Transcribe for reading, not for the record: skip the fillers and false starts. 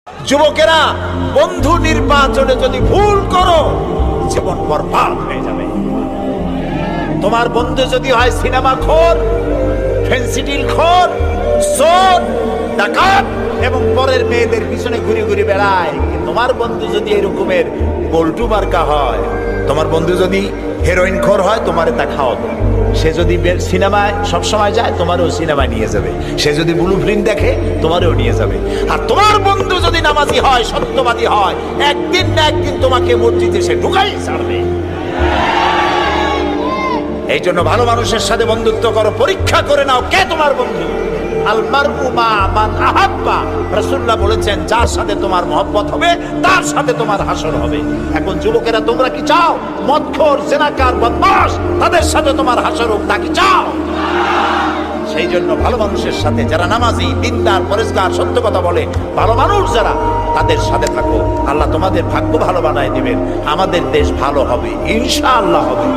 যুবকেরা, বন্ধু নির্বাচনে যদি ভুল করো জীবন বরবাদ হয়ে যাবে। তোমার বন্ধু যদি হয় সিনেমা খোর, ফেন্সিডিল খোর, চোর, ডাকাত এবং পরের মেয়েদের পিছনে ঘুরে ঘুরে বেড়ায়, তোমার বন্ধু যদি এরকমের বল্টু মার্কা হয়, তোমার বন্ধু যদি হেরোইন খোর হয়, তোমারে তা খাওয়াবে। সে যদি সিনেমায় সবসময় যায়, তোমারও সিনেমায় নিয়ে যাবে। সে যদি ব্লু ফিল্ম দেখে, তোমারও নিয়ে যাবে। আর তোমার বন্ধু যদি নামাজি হয়, সত্যবাদী হয়, একদিন না একদিন তোমাকে মসজিদে সে ঢুকাই ছাড়বে। এই জন্য ভালো মানুষের সাথে বন্ধুত্ব করো, পরীক্ষা করে নাও কে তোমার বন্ধু। আল মারউ মা মান আহাব্বা, রাসূলুল্লাহ বলেছেন যার সাথে তোমার মহব্বত হবে তার সাথে তোমার হাসর হবে। এখন যুবকেরা, তোমরা কি চাও মদখোর, জেনাকার, বদমাশ তাদের সাথে তোমার হাসর হোক? তা কি চাও? সেই জন্য ভালো মানুষের সাথে, যারা নামাজি, দিনদার, পরেশগার, সত্য কথা বলে, ভালো মানুষ যারা, তাদের সাথে থাকো। আল্লাহ তোমাদের ভাগ্য ভালো বানায় দিবেন। আমাদের দেশ ভালো হবে, ইনশাআল্লাহ হবে।